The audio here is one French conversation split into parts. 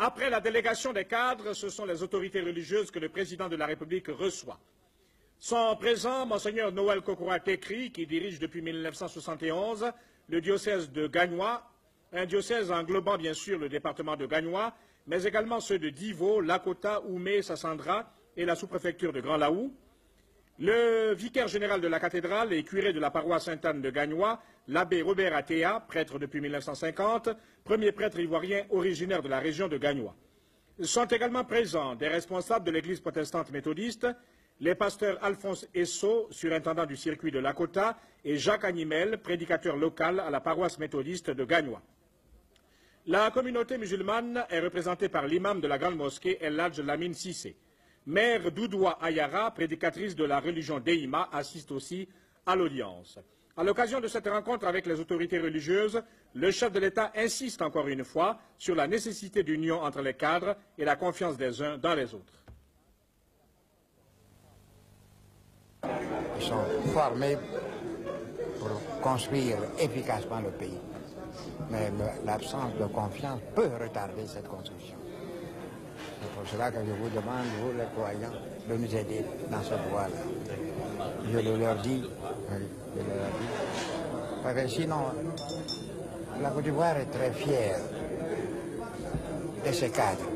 Après la délégation des cadres, ce sont les autorités religieuses que le président de la République reçoit. Sont présents Monseigneur Noël Kokora Tekri, qui dirige depuis 1971 le diocèse de Gagnoa, un diocèse englobant bien sûr le département de Gagnoa, mais également ceux de Divo, Lakota, Oumé, Sassandra et la sous-préfecture de Grand Laou. Le vicaire général de la cathédrale et curé de la paroisse Sainte-Anne de Gagnoa, l'abbé Robert Athéa, prêtre depuis 1950, premier prêtre ivoirien originaire de la région de Gagnoa. Sont également présents des responsables de l'église protestante méthodiste, les pasteurs Alphonse Esso, surintendant du circuit de Lakota, et Jacques Animel, prédicateur local à la paroisse méthodiste de Gagnoa. La communauté musulmane est représentée par l'imam de la grande mosquée El Hadj Lamine Sissé. Mère Doudoua Ayara, prédicatrice de la religion Deima, assiste aussi à l'audience. À l'occasion de cette rencontre avec les autorités religieuses, le chef de l'État insiste encore une fois sur la nécessité d'union entre les cadres et la confiance des uns dans les autres. Ils sont formés pour construire efficacement le pays. Mais l'absence de confiance peut retarder cette construction. C'est pour cela que je vous demande, vous les croyants, de nous aider dans cette voie-là. Je le leur dis, parce que sinon, la Côte d'Ivoire est très fière de ses cadres.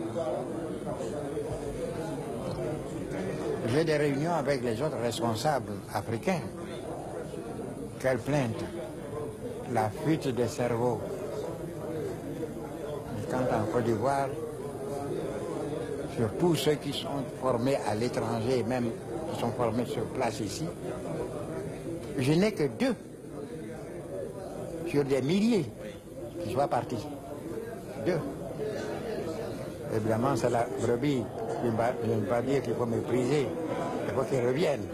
J'ai des réunions avec les autres responsables africains. Quelle plainte, la fuite des cerveaux. Quant en Côte d'Ivoire, surtout ceux qui sont formés à l'étranger, même qui sont formés sur place ici, je n'ai que 2 sur des milliers qui soient partis. 2. Évidemment, c'est la brebis. Je ne veux pas dire qu'il faut mépriser, il faut qu'ils reviennent.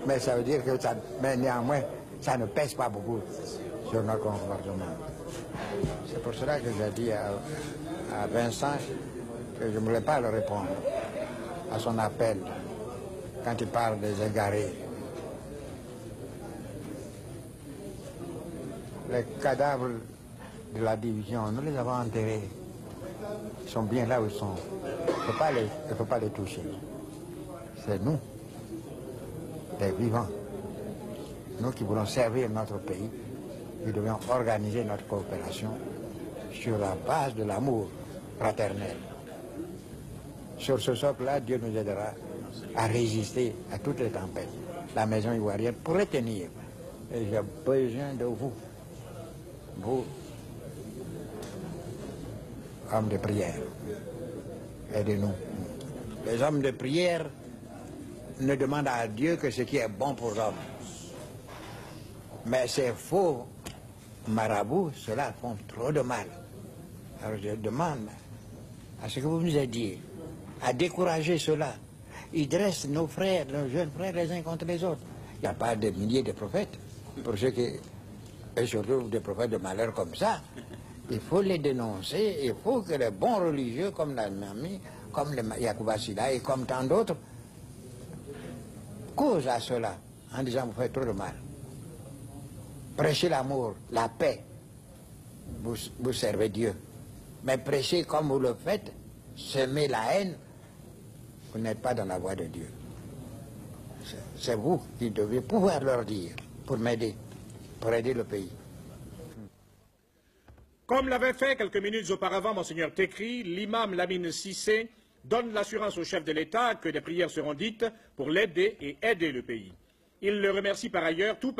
Mais ça veut dire que mais néanmoins, ça ne pèse pas beaucoup sur notre comportement. C'est pour cela que j'ai dit à Vincent que je ne voulais pas le répondre à son appel quand il parle des égarés. Les cadavres de la division, nous les avons enterrés. Ils sont bien là où ils sont. Il ne faut pas les toucher. C'est nous, les vivants, nous qui voulons servir notre pays, nous devons organiser notre coopération sur la base de l'amour fraternel. Sur ce socle-là, Dieu nous aidera à résister à toutes les tempêtes. La maison ivoirienne pourrait tenir. Et j'ai besoin de vous, hommes de prière. Aidez-nous. Les hommes de prière ne demandent à Dieu que ce qui est bon pour l'homme. Mais ces faux marabouts, ceux-là font trop de mal. Alors je demande à ce que vous nous aidiez à décourager cela. Ils dressent nos frères, nos jeunes frères les uns contre les autres. Il n'y a pas de milliers de prophètes. Pour ceux qui, et surtout des prophètes de malheur comme ça, il faut les dénoncer. Il faut que les bons religieux comme la Mami, comme le Yacouba Sida et comme tant d'autres causent à cela en disant vous faites trop de mal. Prêchez l'amour, la paix, vous servez Dieu. Mais prêchez comme vous le faites, semez la haine, vous n'êtes pas dans la voie de Dieu. C'est vous qui devez pouvoir leur dire pour m'aider, pour aider le pays. Comme l'avait fait quelques minutes auparavant Monseigneur Tekri, l'imam Lamine Sissé donne l'assurance au chef de l'État que des prières seront dites pour l'aider et aider le pays. Il le remercie par ailleurs tout